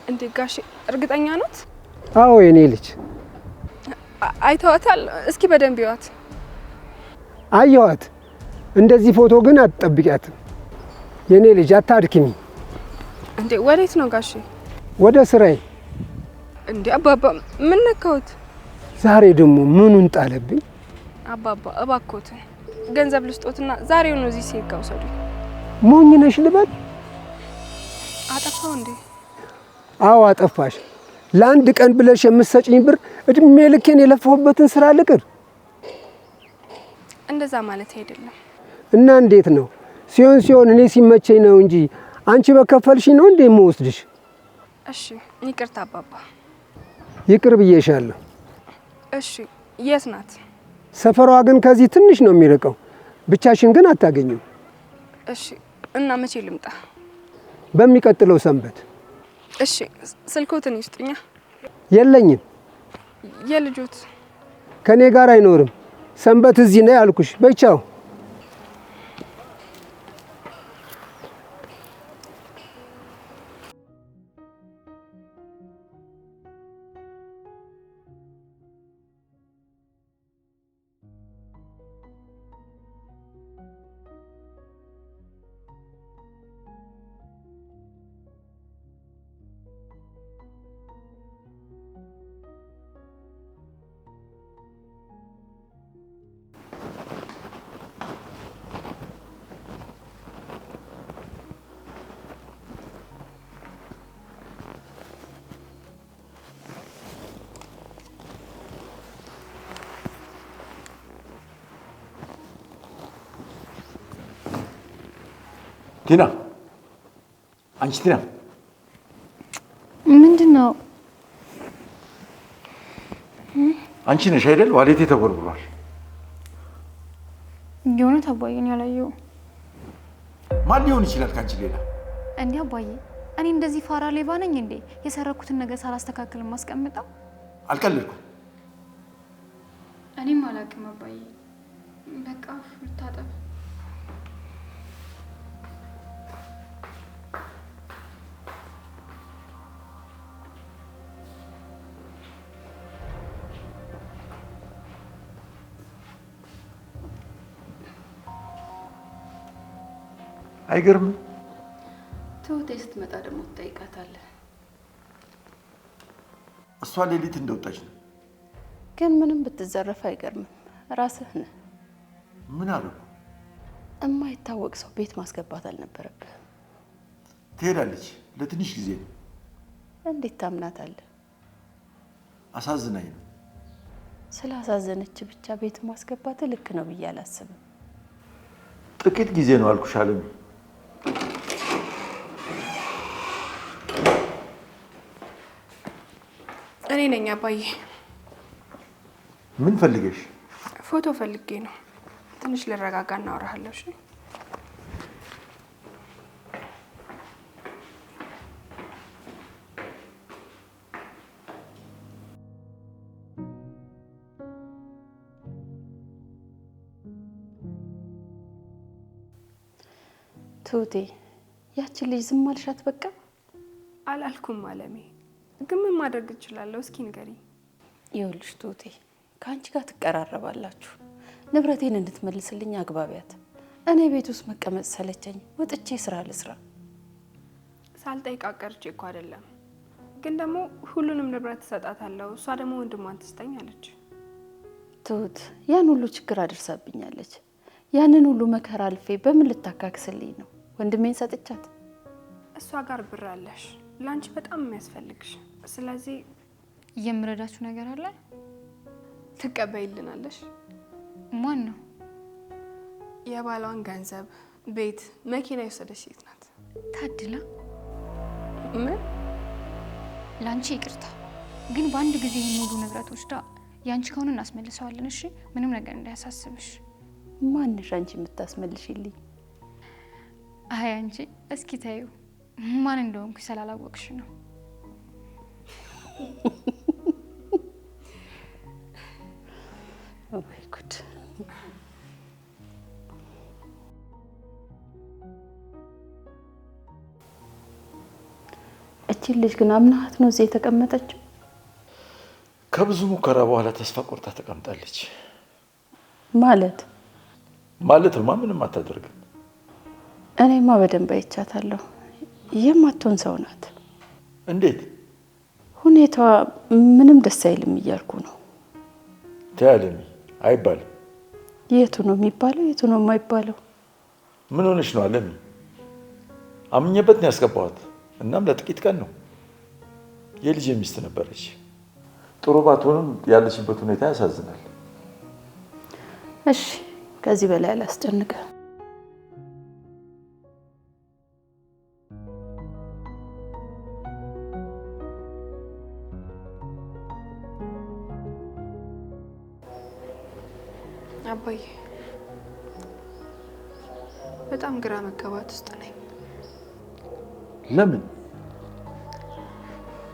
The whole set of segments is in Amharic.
እንዴ ጋሽ እርግጠኛ ኖት? አዎ የኔ ልጅ አይተዋታል? እስኪ በደንብ ይዋት። አየዋት። እንደዚህ ፎቶ ግን አትጠብቂያት የኔ ልጅ አታድክሚ። እንዴ ወዴት ነው ጋሽ? ወደ ስራዬ። እንዴ አባባ ምን ነካውት? ዛሬ ደግሞ ምኑን ጣለብኝ? አባባ እባክዎት ገንዘብ ልስጦትና ዛሬው ነው እዚህ ሲጋው ሰዱ። ሞኝ ነሽ ልበል? አጠፋው እንዴ? አዎ አጠፋሽ። ለአንድ ቀን ብለሽ የምትሰጪኝ ብር እድሜ ልኬን የለፋሁበትን ስራ ልቅር? እንደዛ ማለት አይደለም። እና እንዴት ነው? ሲሆን እኔ ሲመቸኝ ነው እንጂ አንቺ በከፈልሽኝ ነው እንዴ የምወስድሽ? እሺ ይቅርታ አባባ። ይቅር ብዬሻለሁ። እሺ የት ናት? ሰፈሯ ግን ከዚህ ትንሽ ነው የሚርቀው። ብቻሽን ግን አታገኙም። እሺ እና መቼ ልምጣ? በሚቀጥለው ሰንበት። እሺ ስልኮትን ይስጡኛ። የለኝም። የልጆት ከኔ ጋር አይኖርም። ሰንበት እዚህ ነው ያልኩሽ። በቻው። ቲና አንቺ ቲና ምንድነው? አንቺ ነሽ አይደል? ዋሌቴ ተቦርብሯል። የሆነ አባዬን ያላየው ማን ሊሆን ይችላል ካንቺ ሌላ? እንዴ አባዬ እኔ እንደዚህ ፋራ ሌባ ነኝ እንዴ? የሰረኩትን ነገር ሳላስተካክል ማስቀምጠው? አልቀልድኩም። እኔም አላውቅም አባዬ። በቃ ልታጠብ። አይገርምም? ትሁቴ ስትመጣ ደግሞ ትጠይቃታለህ። እሷ ሌሊት እንደወጣች ነው። ግን ምንም ብትዘረፍ አይገርምም። ራስህ ነህ። ምን አደረኩ? የማይታወቅ ሰው ቤት ማስገባት አልነበረብህም። ትሄዳለች። ለትንሽ ጊዜ ነው። እንዴት ታምናታለህ? አሳዝናኝ ነው። ስላሳዘነች ብቻ ቤት ማስገባት ልክ ነው ብዬ አላስብም። ጥቂት ጊዜ ነው አልኩሽ አለሚ። እኔ ነኝ አባዬ። ምን ፈልገሽ? ፎቶ ፈልጌ ነው። ትንሽ ልረጋጋ እናወራሃለሁ። እሺ ትሁቴ ያችን ልጅ ዝም አልሻት? በቃ አላልኩም አለሜ። ግን ምን ማድረግ እችላለሁ? እስኪ ንገሪ። ይኸውልሽ ትሁቴ ከአንቺ ጋር ትቀራረባላችሁ። ንብረቴን እንድትመልስልኝ አግባቢያት። እኔ ቤት ውስጥ መቀመጥ ሰለቸኝ። ወጥቼ ስራ ልስራ። ሳልጠይቃት ቀርቼ እኮ አይደለም። ግን ደግሞ ሁሉንም ንብረት ትሰጣታለሁ፣ እሷ ደግሞ ወንድሟን ትስጠኝ አለች። ትሁት ያን ሁሉ ችግር አድርሳብኛለች። ያንን ሁሉ መከራ አልፌ በምን ልታካክስልኝ ነው ወንድሜን ሰጥቻት? እሷ ጋር ብር አለሽ፣ ላንቺ በጣም የሚያስፈልግሽ። ስለዚህ የምረዳችሁ ነገር አለ። ትቀበይልናለሽ? ማን ነው? የባሏን ገንዘብ፣ ቤት፣ መኪና የወሰደች ሴት ናት። ታድላ። ምን? ላንቺ ይቅርታ፣ ግን በአንድ ጊዜ ሙሉ ንብረት ወስዳ ያንቺ ከሆነ እናስመልሰዋለን። እሺ ምንም ነገር እንዳያሳስብሽ። ማንሽ አንቺ የምታስመልሽልኝ? አይ አንቺ እስኪ ታዩ ማን እንደሆንኩ ስላላወቅሽ ነው። ወይ ጉድ! ይቺ ልጅ ግን አምናት ነው እዚህ የተቀመጠችው? ከብዙ ሙከራ በኋላ ተስፋ ቆርጣ ተቀምጣለች። ማለትማ ምንም አታደርግም። እኔማ በደንብ አይቻታለሁ። የማትሆን ሰው ናት። እንዴት? ሁኔታዋ ምንም ደስ አይልም እያልኩ ነው። ተያለሚ አይባልም። የቱ ነው የሚባለው? የቱ ነው የማይባለው? ምን ሆነሽ ነው አለሚ? አምኜበት ነው ያስገባኋት። እናም ለጥቂት ቀን ነው። የልጅ ሚስት ነበረች። ጥሩ ባትሆንም ያለችበት ሁኔታ ያሳዝናል። እሺ፣ ከዚህ በላይ አላስጨንቀ። አባዬ በጣም ግራ መጋባት ውስጥ ነኝ። ለምን?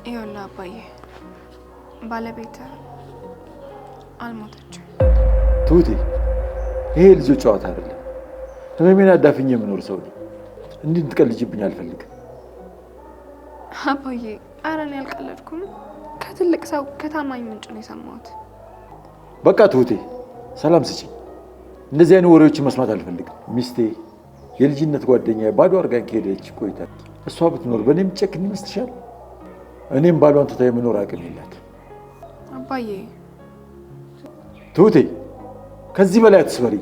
ይኸውልህ አባዬ ባለቤት አልሞተችም። ትሁቴ ይሄ ልጆች ጨዋታ አይደለም። ህመሜን አዳፍኜ የምኖር ሰው ነኝ። እንዲህ እንድትቀልጅብኝ አልፈልግም። አባዬ ኧረ እኔ አልቀለድኩም። ከትልቅ ሰው ከታማኝ ምንጭ ነው የሰማሁት። በቃ ትሁቴ ሰላም ስጪኝ። እንደዚህ አይነት ወሬዎችን መስማት አልፈልግም። ሚስቴ የልጅነት ጓደኛዬ ባዶ አድርጋኝ ከሄደች ቆይታ እሷ ብትኖር በእኔ የምትጨክን ይመስልሻል? እኔም ባሏን ትታ የመኖር አቅም የላት። አባዬ ትሁቴ ከዚህ በላይ አትስበሪ።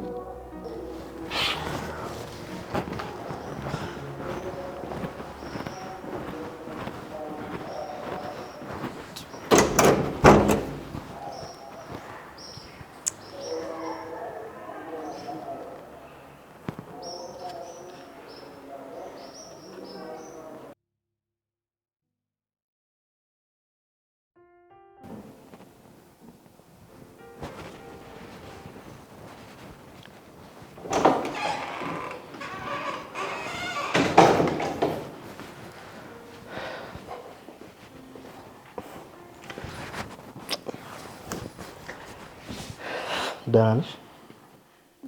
ደህና ነሽ?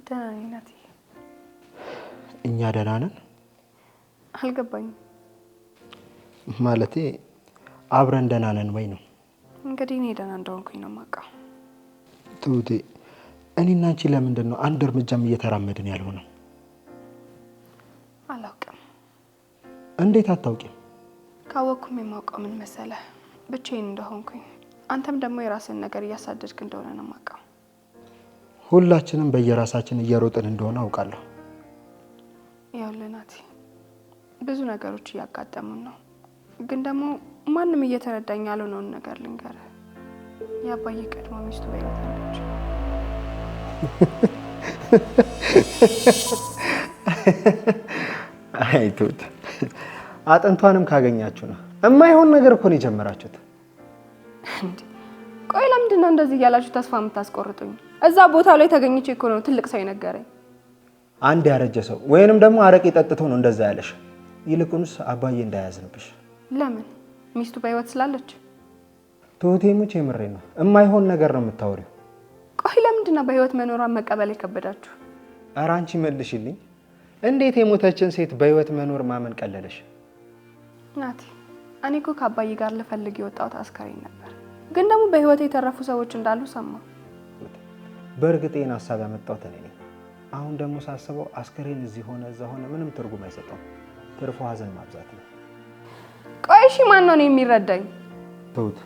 ደህና ነኝ ናቲ። እኛ ደህና ነን? አልገባኝም። ማለቴ አብረን ደህና ነን ወይ ነው። እንግዲህ እኔ ደህና እንደሆንኩኝ ነው የማውቀው። ትሁቴ እኔና አንቺ ለምንድን ነው አንድ እርምጃም እየተራመድን ያልሆነው? አላውቅም። እንዴት አታውቂም? ካወቅኩም የማውቀው ምን መሰለህ፣ ብቻዬን እንደሆንኩኝ፣ አንተም ደግሞ የራስን ነገር እያሳደድክ እንደሆነ ነው የማውቀው። ሁላችንም በየራሳችን እየሮጥን እንደሆነ አውቃለሁ። ይኸውልህ ናቲ ብዙ ነገሮች እያጋጠሙን ነው፣ ግን ደግሞ ማንም እየተረዳኝ ያልሆነውን ነገር ልንገርህ። የአባዬ ቀድሞ ሚስቱ በሕይወት አለች። አይ ትሁት አጥንቷንም ካገኛችሁ ነው። የማይሆን ነገር እኮ ነው የጀመራችሁት። ቆይ ለምንድን ነው እንደዚህ እያላችሁ ተስፋ የምታስቆርጡኝ? እዛ ቦታው ላይ ተገኝቼ እኮ ነው ትልቅ ሰው የነገረኝ። አንድ ያረጀ ሰው ወይንም ደግሞ አረቄ ጠጥቶ ነው እንደዛ ያለሽ። ይልቁንስ አባዬ እንዳያዝንብሽ። ለምን? ሚስቱ በሕይወት ስላለች? ትሁቴ ሙች የምሬን ነው። የማይሆን ነገር ነው የምታወሪው። ቆይ ለምንድን ነው በሕይወት መኖሯን መቀበል የከበዳችሁ? ኧረ አንቺ መልሽልኝ። እንዴት የሞተችን ሴት በሕይወት መኖር ማመን ቀለለሽ? ናቲ እኔ እኮ ከአባዬ ጋር ልፈልግ የወጣሁት አስከሬን ነበር፣ ግን ደግሞ በሕይወት የተረፉ ሰዎች እንዳሉ ሰማሁ። በእርግጥ ይህን ሀሳብ ያመጣሁት እኔ ነኝ። አሁን ደግሞ ሳስበው አስከሬን እዚህ ሆነ እዛ ሆነ ምንም ትርጉም አይሰጠውም። ትርፎ ሀዘን ማብዛት ነው። ቆይ እሺ ማን ነው የሚረዳኝ? ትሁት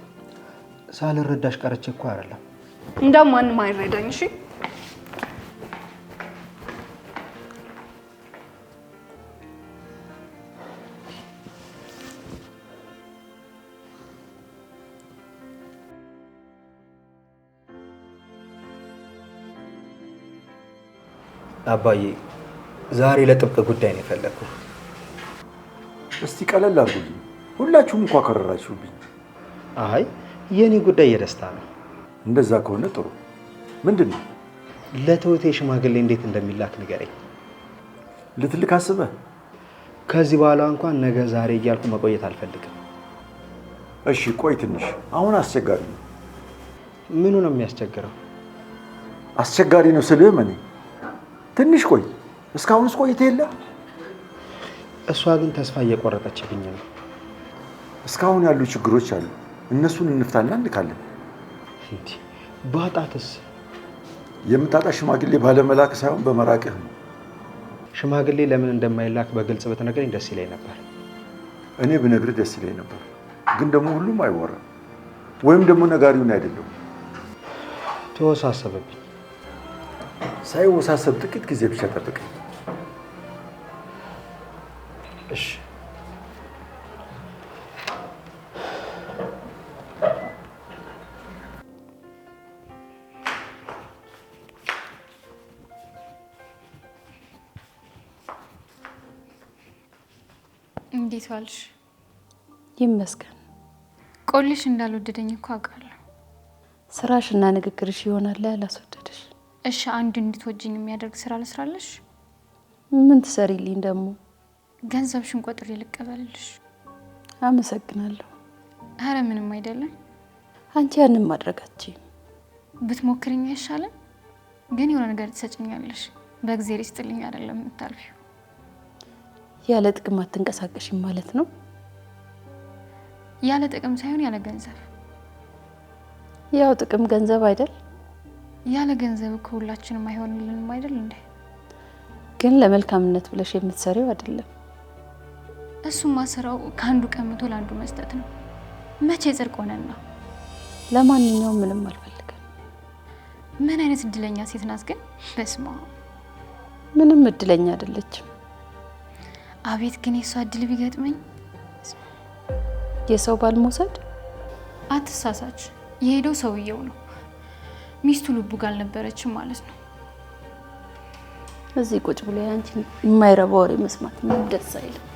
ሳልረዳሽ ቀርቼ እኮ አይደለም። እንደው ማንም አይረዳኝ። እሺ አባዬ ዛሬ ለጥብቅ ጉዳይ ነው የፈለኩ። እስቲ ቀለል አድርጉልኝ። ሁላችሁም እንኳን ከረራችሁብኝ። አይ የኔ ጉዳይ የደስታ ነው። እንደዛ ከሆነ ጥሩ። ምንድን ነው? ለትሁቴ ሽማግሌ እንዴት እንደሚላክ ንገረኝ። ልትልክ አስበህ? ከዚህ በኋላ እንኳን ነገ ዛሬ እያልኩ መቆየት አልፈልግም። እሺ ቆይ ትንሽ። አሁን አስቸጋሪ ነው። ምኑ ነው የሚያስቸግረው? አስቸጋሪ ነው ስልህ እኔ ትንሽ ቆይ። እስካሁንስ ቆይተህ የለ? እሷ ግን ተስፋ እየቆረጠችብኝ ነው። እስካሁን ያሉ ችግሮች አሉ። እነሱን እንፍታና እንካለን። ባጣትስ? የምታጣ ሽማግሌ ባለመላክ ሳይሆን በመራቅህ ነው። ሽማግሌ ለምን እንደማይላክ በግልጽ ብትነግረኝ ደስ ይለኝ ነበር። እኔ ብነግርህ ደስ ይለኝ ነበር፣ ግን ደግሞ ሁሉም አይወራም። ወይም ደግሞ ነጋሪውን አይደለም። ተወሳሰበብኝ። ሳይወሳሰብ ጥቂት ጊዜ ብቻ ጠብቀኝ። እሺ። እንዴት ዋልሽ? ይመስገን። ቆልሽ እንዳልወደደኝ እኮ አውቃለሁ። ስራሽና ንግግርሽ ይሆናል ያላስወደደሽ። እሺ አንድ እንድትወጂኝ የሚያደርግ ስራ ልስራለሽ? ምን ትሰሪልኝ ደግሞ? ገንዘብሽን ቆጥሬ ልቀበልልሽ። አመሰግናለሁ። አረ ምንም አይደለም። አንቺ ያንን ማድረጋችኝ ብትሞክሪኝ አይሻልም? ግን የሆነ ነገር ትሰጭኛለሽ። በእግዚአብሔር ይስጥልኝ አይደለም የምታልፊው። ያለ ጥቅም አትንቀሳቀሽም ማለት ነው? ያለ ጥቅም ሳይሆን ያለ ገንዘብ። ያው ጥቅም ገንዘብ አይደል? ያለ ገንዘብ እኮ ሁላችንም አይሆንልንም አይደል እንዴ? ግን ለመልካምነት ብለሽ የምትሰሪው አይደለም። እሱማ ስራው ከአንዱ ቀምቶ ለአንዱ መስጠት ነው። መቼ ጽድቅ ሆነና? ለማንኛውም ምንም አልፈልግም። ምን አይነት እድለኛ ሴት ናት ግን! በስማ ምንም እድለኛ አይደለችም። አቤት ግን የሷ እድል ቢገጥመኝ። የሰው ባል መውሰድ? አትሳሳች። የሄደው ሰውየው ነው። ሚስቱ ልቡ ጋር አልነበረችም ማለት ነው። እዚህ ቁጭ ብሎ ያንቺን የማይረባ ወሬ መስማት ምን ደስ አይልም።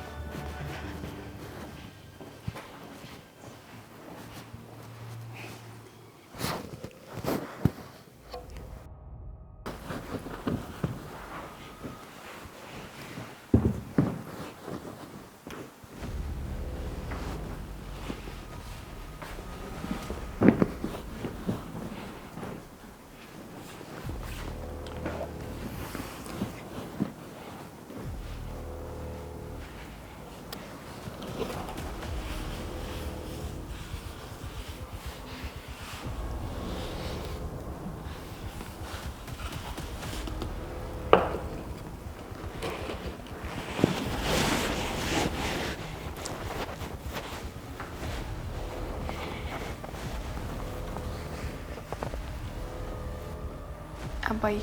አባዬ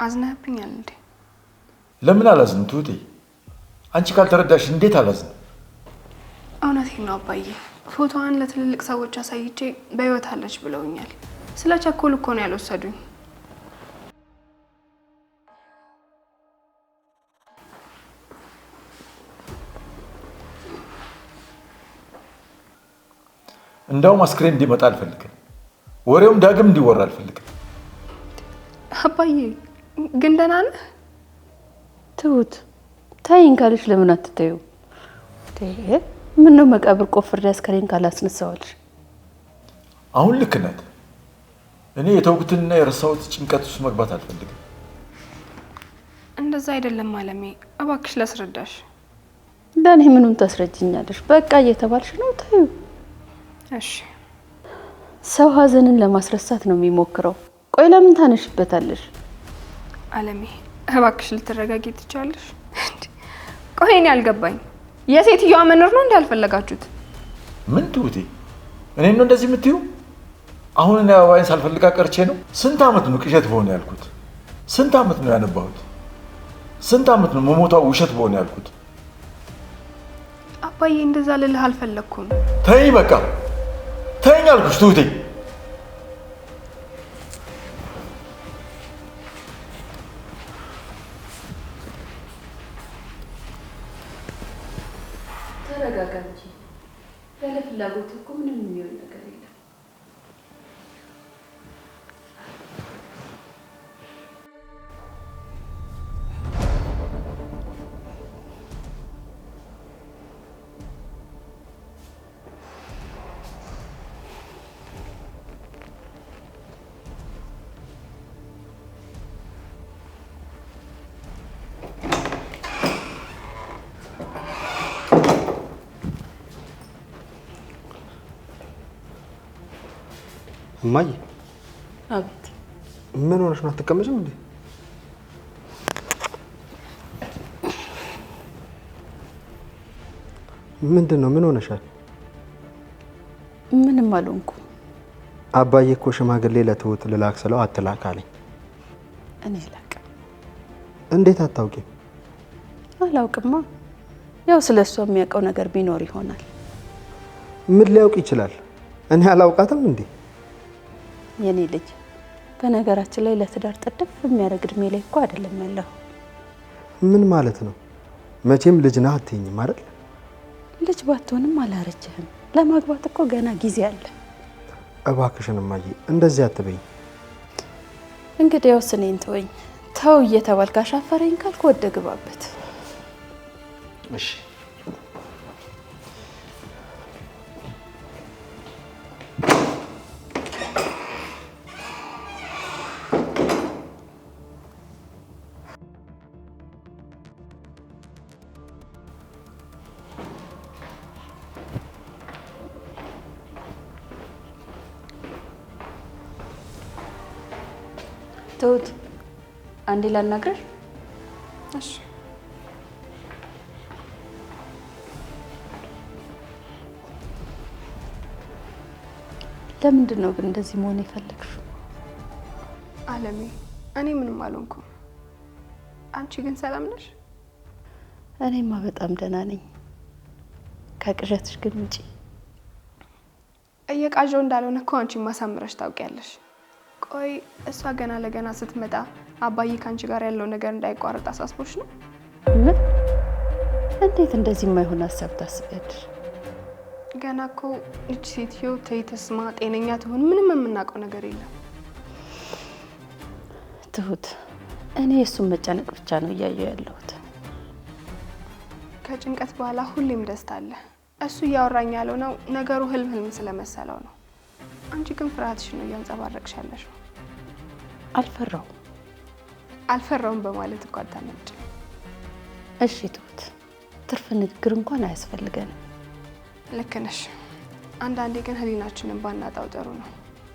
አዝነህብኛል እንዴ? ለምን አላዝንም ትሁቴ? አንቺ ካልተረዳሽ እንዴት አላዝንም? እውነቴን ነው አባዬ። ፎቶዋን ለትልልቅ ሰዎች አሳይቼ በህይወት አለች ብለውኛል። ስለ ቸኮል እኮ ነው ያልወሰዱኝ። እንዳውም አስክሬን እንዲመጣ አልፈልግም። ወሬውም ዳግም እንዲወራ አልፈልግም። አባዬ ግን ደህና ነህ? ትሁት ታይን ካለሽ ለምን አትተዩ? ምን ነው መቃብር ቆፍሬ አስከሬን ካላስነሳዋልሽ? አሁን ልክ ናት። እኔ የተውኩትንና የረሳሁት ጭንቀት ውስጥ መግባት አልፈልግም። እንደዛ አይደለም አለሜ፣ እባክሽ ላስረዳሽ። ለእኔ ምኑን ታስረጅኛለሽ? በቃ እየተባልሽ ነው። ታዩ። እሺ ሰው ሀዘንን ለማስረሳት ነው የሚሞክረው። ቆይ ለምን ታነሽበታለሽ? አለሜ እባክሽ ልትረጋጊ ትቻለሽ? ቆይ እኔ አልገባኝ። የሴትዮዋ መኖር ነው እንዳልፈለጋችሁት? ምን ትሁቴ፣ እኔ ነው እንደዚህ የምትዩ? አሁን እኔ አበባዬን ሳልፈልጋ ቀርቼ ነው? ስንት ዓመት ነው ቅዠት በሆነ ያልኩት? ስንት ዓመት ነው ያነባሁት? ስንት ዓመት ነው መሞቷ ውሸት በሆነ ያልኩት? አባዬ እንደዛ ልልህ አልፈለኩም። ተይ በቃ ተይኝ አልኩሽ ትሁቴ። ተረጋጋ እንጂ ያለ ፍላጎት እኮ ምንም የሚሆን ነገር የለም። እማዬ አቤት። ምን ሆነሽ ነው? አትቀመጭም እንዴ? ምንድን ነው? ምን ሆነሻል? ምንም አልሆንኩም። አባዬ እኮ ሽማግሌ ለትሁት ልላክ ስለው አትላክ አለኝ። እኔ አላውቅም። እንዴት አታውቂም? አላውቅማ። ያው ስለሷ የሚያውቀው ነገር ቢኖር ይሆናል። ምን ሊያውቅ ይችላል? እኔ አላውቃትም እንዴ? የኔ ልጅ በነገራችን ላይ ለትዳር ጥድፍ የሚያደርግ እድሜ ላይ እኮ አይደለም ያለው። ምን ማለት ነው? መቼም ልጅ ነህ አትይኝም አይደል? ልጅ ባትሆንም አላረጀህም። ለማግባት እኮ ገና ጊዜ አለ። እባክሽን እማዬ እንደዚህ አትበይኝ። እንግዲያውስ እኔን ተወኝ። ተው እየተባልክ አሻፈረኝ ካልክ ወደ ግባበት። እሺ ትሁት አንዴ ላናግርሽ። እሺ ለምንድን ነው ግን እንደዚህ መሆን የፈለግሽው? አለሜ፣ እኔ ምንም አልሆንኩም። አንቺ ግን ሰላም ነሽ? እኔማ በጣም ደህና ነኝ። ከቅዠትሽ ግን ውጪ። እየቃዠው እንዳልሆነ እኮ አንቺ ማሳምረሽ ታውቂያለሽ። ቆይ እሷ ገና ለገና ስትመጣ አባዬ ካንቺ ጋር ያለው ነገር እንዳይቋረጥ አሳስቦሽ ነው? ምን? እንዴት እንደዚህ የማይሆን ሀሳብ ታስቢያለሽ? ገና እኮ ልጅ ሴትዮ ተይ ተስማ ጤነኛ ትሆን ምንም የምናውቀው ነገር የለም። ትሁት እኔ እሱን መጨነቅ ብቻ ነው እያየሁ ያለሁት። ከጭንቀት በኋላ ሁሌም ደስታ አለ። እሱ እያወራኝ ያለው ነው ነገሩ ህልም ስለመሰለው ነው። አንቺ ግን ፍርሃትሽ ነው እያንጸባረቅሽ ያለሽው። አልፈራውም በማለት እኮ አታመጭ። እሺ ትሁት፣ ትርፍ ንግግር እንኳን አያስፈልገንም። ልክ ነሽ። አንዳንዴ ግን ህሊናችንን ባናጣው ጥሩ ነው።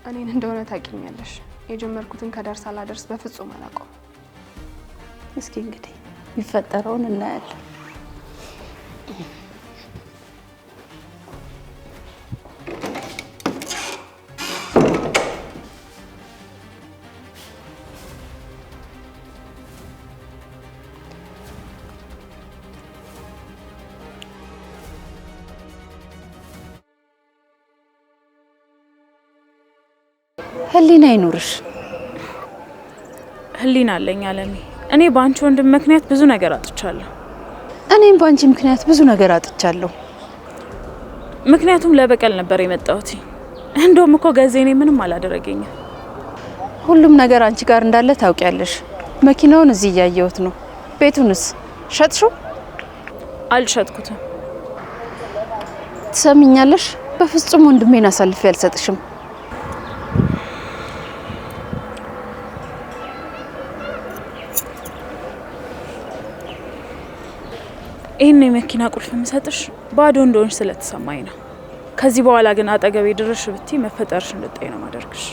እኔን እንደሆነ ታውቂኛለሽ። የጀመርኩትን ከዳር ሳላደርስ በፍጹም አላውቀውም። እስኪ እንግዲህ የሚፈጠረውን እናያለን። ህሊና አይኑርሽ። ህሊና አለኝ አለሜ። እኔ በአንቺ ወንድም ምክንያት ብዙ ነገር አጥቻለሁ። እኔም በአንቺ ምክንያት ብዙ ነገር አጥቻለሁ። ምክንያቱም ለበቀል ነበር የመጣሁት። እንደውም እኮ ገዜ እኔ ምንም አላደረገኝም። ሁሉም ነገር አንቺ ጋር እንዳለ ታውቂያለሽ። መኪናውን እዚህ እያየሁት ነው። ቤቱንስ ሸጥሽው? አልሸጥኩትም። ትሰሚኛለሽ? በፍጹም ወንድሜን አሳልፌ አልሰጥሽም። ይህን የመኪና ቁልፍ የምሰጥሽ ባዶ እንደሆንሽ ስለተሰማኝ ነው። ከዚህ በኋላ ግን አጠገቤ ድርሽ ብትይ መፈጠርሽ እንድጠይ ነው ማደርግሽ።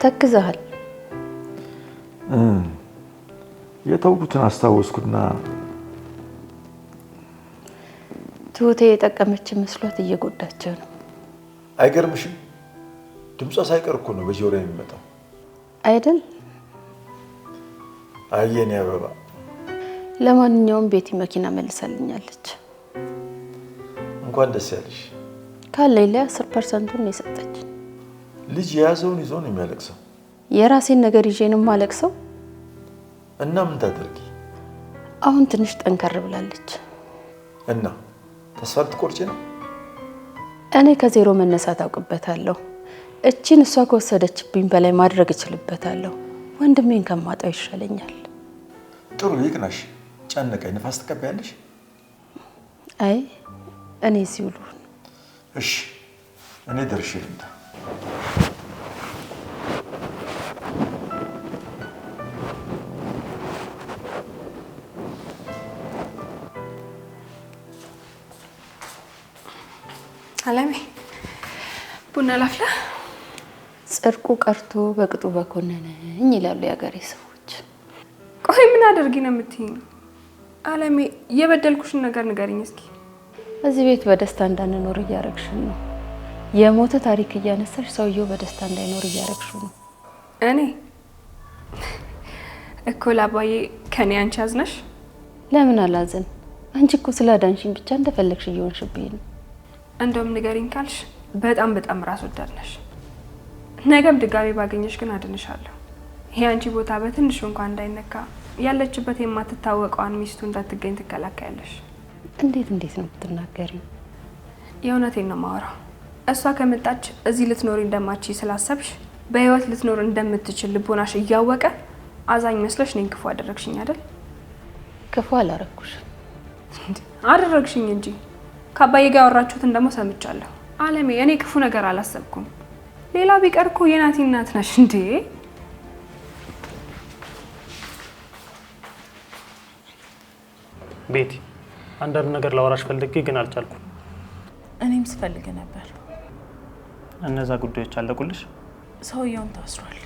ተክዘሃል። የተውኩትን አስታወስኩና ትሁቴ የጠቀመች መስሏት እየጎዳቸው ነው። አይገርምሽም? ድምጿ ሳይቀር እኮ ነው በጆሮዬ የሚመጣው አይደል? አየኔ አበባ። ለማንኛውም ቤቲ መኪና መልሳልኛለች። እንኳን ደስ ያለሽ። ካለኝ ላይ 10%ን የሰጠች። ልጅ የያዘውን ይዞ ነው የሚያለቅሰው። የራሴን ነገር ይዤ ነው የማለቅሰው። እና ምን ታደርጊ? አሁን ትንሽ ጠንከር ብላለች። እና ተስፋ ልትቆርጪ ነው? እኔ ከዜሮ መነሳት አውቅበታለሁ። እቺን እሷ ከወሰደችብኝ በላይ ማድረግ እችልበታለሁ። ወንድሜን ከማጣው ይሻለኛል። ጥሩ ይቅናሽ። ጨነቀኝ። ንፋስ ትቀበያለሽ? አይ እኔ ሲውሉ። እሺ እኔ ደርሼ ልምጣ። አለሜ ቡና ላፍላ። ጽድቁ ቀርቶ በቅጡ በኮነነኝ ይላሉ የሀገሬ ሰዎች። ቆይ ምን አደርጊ ነው የምትይኝ? አለሜ የበደልኩሽን ነገር ንገሪኝ እስኪ። እዚህ ቤት በደስታ እንዳንኖር እያረግሽን ነው። የሞተ ታሪክ እያነሳሽ ሰውየው በደስታ እንዳይኖር እያረግሽው ነው። እኔ እኮ ለአባዬ ከኔ አንቺ አዝነሽ? ለምን አላዝን? አንቺ እኮ ስላዳንሽኝ ብቻ እንደፈለግሽ እየሆንሽብኝ ነው። እንደውም ንገሪኝ ካልሽ በጣም ራስ ወዳድ ነሽ። ነገም ድጋሚ ባገኘሽ ግን አድንሻለሁ። ይሄ አንቺ ቦታ በትንሹ እንኳን እንዳይነካ ያለችበት የማትታወቀዋን ሚስቱ እንዳትገኝ ትከላከያለሽ። እንዴት ነው የምትናገሪው? የእውነቴን ነው የማወራው። እሷ ከመጣች እዚህ ልትኖሪ እንደማትቺ ስላሰብሽ በህይወት ልትኖር እንደምትችል ልቦናሽ እያወቀ አዛኝ መስለሽ እኔን ክፉ አደረግሽኝ አይደል? ክፉ አላረኩሽም። አደረግሽኝ እንጂ ከአባዬ ጋር ያወራችሁትን ደግሞ ሰምቻለሁ። አለሜ እኔ ክፉ ነገር አላሰብኩም። ሌላው ቢቀር እኮ የናቲ እናት ነሽ እንዴ? ቤቲ አንዳንድ ነገር ላወራሽ ፈልጌ ግን አልቻልኩም። እኔም ስፈልግ ነበር። እነዛ ጉዳዮች አለቁልሽ? ሰውየውን ታስሯል።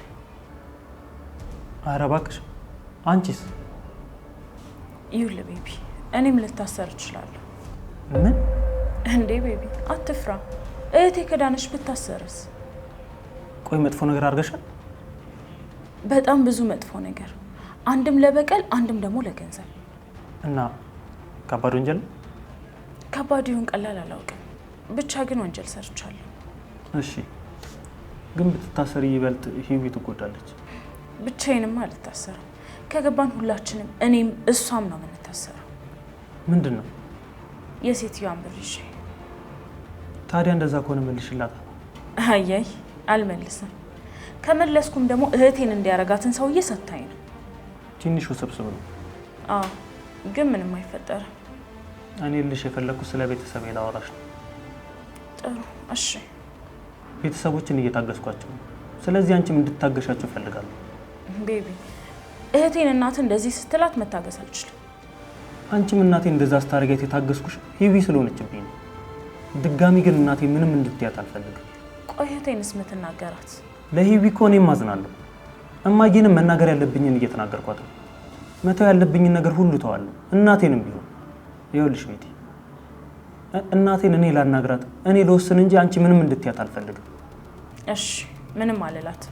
ኧረ እባክሽ። አንቺስ? ይኸውልህ ቤቢ፣ እኔም ልታሰር እችላለሁ። ምን እንዴ ቤቢ አትፍራ። እህቴ ከዳነሽ ብታሰርስ? ቆይ መጥፎ ነገር አድርገሻል? በጣም ብዙ መጥፎ ነገር፣ አንድም ለበቀል አንድም ደግሞ ለገንዘብ። እና ከባድ ወንጀል? ከባድ ይሁን ቀላል አላውቅም፣ ብቻ ግን ወንጀል ሰርቻለሁ። እሺ ግን ብትታሰሪ ይበልጥ ህይወት ትጎዳለች። ብቻዬንም አልታሰርም። ከገባን ሁላችንም እኔም እሷም ነው የምንታሰረው። ምንድን ነው? የሴትዮዋን ብር ይዤ። ታዲያ እንደዛ ከሆነ መልሽላት። አያይ አልመልስም። ከመለስኩም ደግሞ እህቴን እንዲያረጋትን ሰውዬ ሰታኝ ነው። ትንሽ ውስብስብ ነው። አዎ ግን ምንም አይፈጠርም። እኔ ልሽ የፈለኩት ስለ ቤተሰብ ላወራሽ ነው። ጥሩ እሺ። ቤተሰቦችን እየታገስኳቸው ነው። ስለዚህ አንቺም እንድታገሻቸው እፈልጋለሁ። ቤቢ እህቴን እናት እንደዚህ ስትላት መታገስ አልችልም። አንቺም እናቴን እንደዛ ስታረጋት የታገስኩሽ ሂዊ ስለሆነችብኝ ነው። ድጋሚ ግን እናቴ ምንም እንድትያት አልፈልግም። ቆይ እህቴንስ ምትናገራት? ለሂዊ እኮ እኔም አዝናለሁ። እማዬንም መናገር ያለብኝን እየተናገርኳት ነው። መተው ያለብኝን ነገር ሁሉ ተዋለሁ። እናቴንም ቢሆን ይኸውልሽ ቤቲ፣ እናቴን እኔ ላናግራት፣ እኔ ልወስን እንጂ አንቺ ምንም እንድትያት አልፈልግም። እሺ ምንም አልላት፣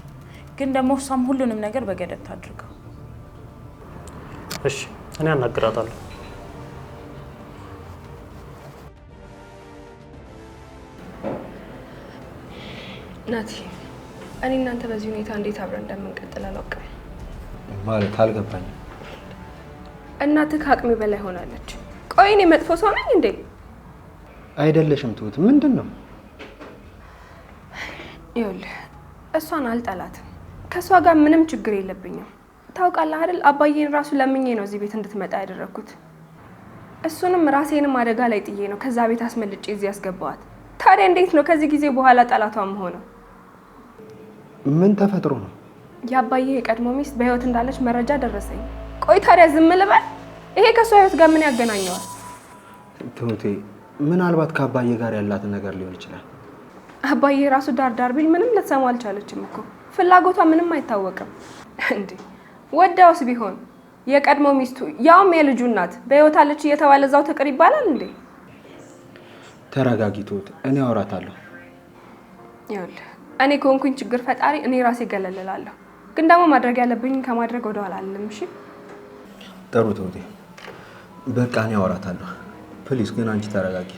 ግን ደግሞ እሷም ሁሉንም ነገር በገደብ ታድርገው። እሺ እኔ አናግራታለሁ። ናቲ፣ እኔ እናንተ በዚህ ሁኔታ እንዴት አብረን እንደምንቀጥል አላውቅም። ማለት አልገባኝም። እናትህ ከአቅሜ በላይ ሆናለች። ቆይ እኔ መጥፎ ሰው ነኝ እንዴ? አይደለሽም ትሁት። ምንድን ነው? ይኸውልህ እሷን አልጠላትም። ከእሷ ጋር ምንም ችግር የለብኝም። ታውቃለህ አይደል? አባዬን ራሱ ለምኜ ነው እዚህ ቤት እንድትመጣ ያደረኩት። እሱንም ራሴንም አደጋ ላይ ጥዬ ነው ከዛ ቤት አስመልጬ እዚህ ያስገባዋት። ታዲያ እንዴት ነው ከዚህ ጊዜ በኋላ ጠላቷ መሆነው? ምን ተፈጥሮ ነው? የአባዬ የቀድሞ ሚስት በህይወት እንዳለች መረጃ ደረሰኝ። ቆይ ታዲያ ዝም ልበል? ይሄ ከሷ ህይወት ጋር ምን ያገናኘዋል? ትሁቴ ምናልባት ከአባዬ ጋር ያላትን ነገር ሊሆን ይችላል። አባዬ ራሱ ዳር ቢል ምንም ልትሰማ አልቻለችም እኮ። ፍላጎቷ ምንም አይታወቅም እንዴ። ወዳውስ ቢሆን የቀድሞ ሚስቱ ያውም የልጁ እናት በህይወት አለች እየተባለ እዛው ትቅር ይባላል እንዴ? ተረጋጊ ትሁት፣ እኔ አወራታለሁ። ይኸውልህ እኔ ከሆንኩኝ ችግር ፈጣሪ እኔ ራሴ ገለልላለሁ። ግን ደግሞ ማድረግ ያለብኝ ከማድረግ ወደ ኋላ አልልም። እሺ ጥሩ ትሁቴ፣ በቃ እኔ አወራታለሁ። ፕሊዝ ግን አንቺ ተረጋጊ።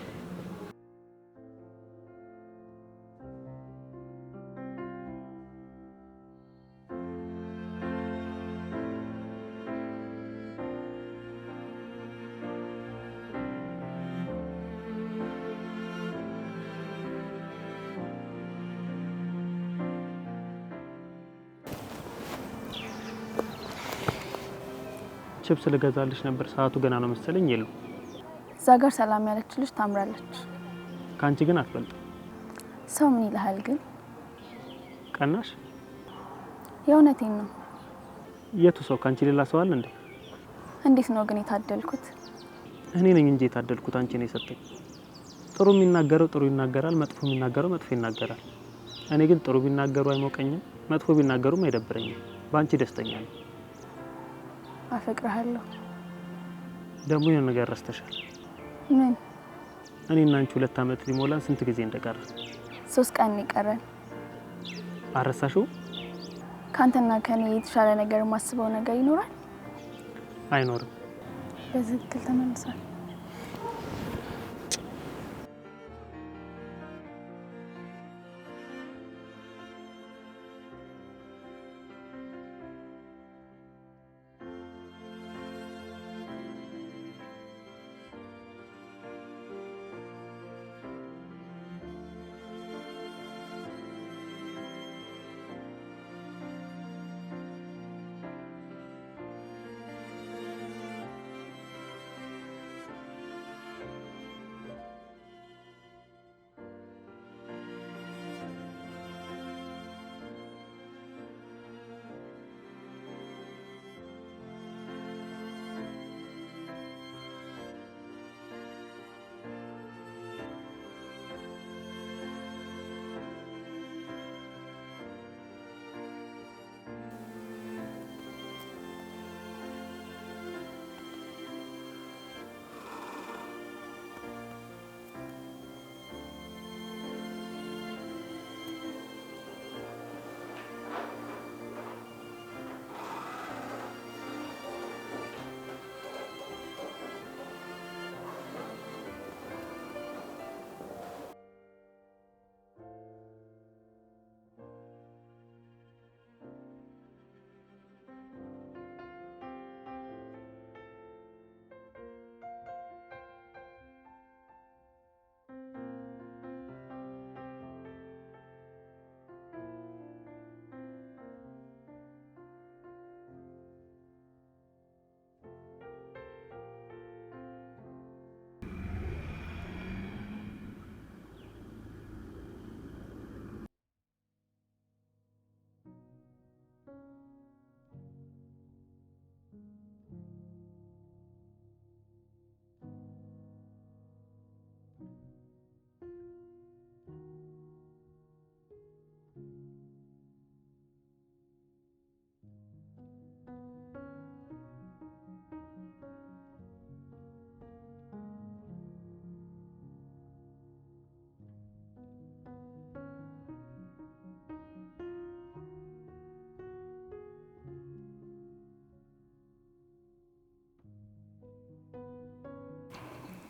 ቺፕስ ልገዛልሽ ነበር፣ ሰዓቱ ገና ነው መሰለኝ። የለም እዛ ጋር ሰላም ያለች ልጅ ታምራለች። ካንቺ ግን አትበልጥ። ሰው ምን ይልሃል ግን? ቀናሽ? የእውነቴን ነው። የቱ ሰው? ካንቺ ሌላ ሰው አለ እንዴ? እንዴት ነው ግን የታደልኩት? እኔ ነኝ እንጂ የታደልኩት አንቺ ነው የሰጠኝ። ጥሩ የሚናገረው ጥሩ ይናገራል፣ መጥፎ የሚናገረው መጥፎ ይናገራል። እኔ ግን ጥሩ ቢናገሩ አይሞቀኝም፣ መጥፎ ቢናገሩም አይደብረኝም። በአንቺ ደስተኛ ነኝ። አፈቅርሃለሁ። ደግሞ የሆነ ነገር ረስተሻል። ምን? እኔ እና አንቺ 2 ዓመት ሊሞላን ስንት ጊዜ እንደቀረ? 3 ቀን ይቀራል። አረሳሽው? ካንተና ከኔ የተሻለ ነገር ማስበው ነገር ይኖራል? አይኖርም። በትክክል ተመልሷል።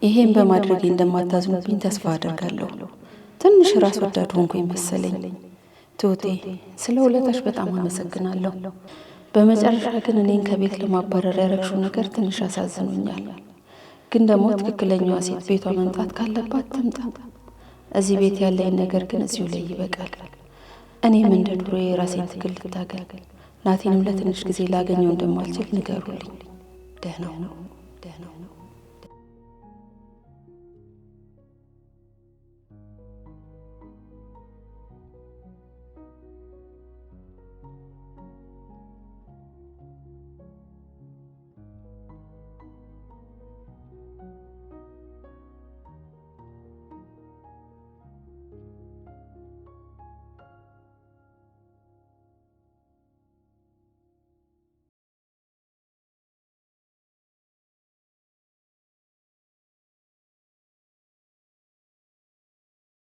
ይሄን በማድረግ እንደማታዝኑብኝ ተስፋ አደርጋለሁ። ትንሽ ራስ ወዳድ ሆንኩኝ መሰለኝ። ትሁቴ ስለ ውለታሽ በጣም አመሰግናለሁ። በመጨረሻ ግን እኔን ከቤት ለማባረር ያረግሽው ነገር ትንሽ አሳዝኖኛል። ግን ደግሞ ትክክለኛዋ ሴት ቤቷ መምጣት ካለባት ትምጣ። እዚህ ቤት ያለኝ ነገር ግን እዚሁ ላይ ይበቃል። እኔም እንደ ድሮ የራሴን ትግል ልታገል፣ ናቴንም ለትንሽ ጊዜ ላገኘው እንደማልችል ንገሩልኝ። ደህና ነው።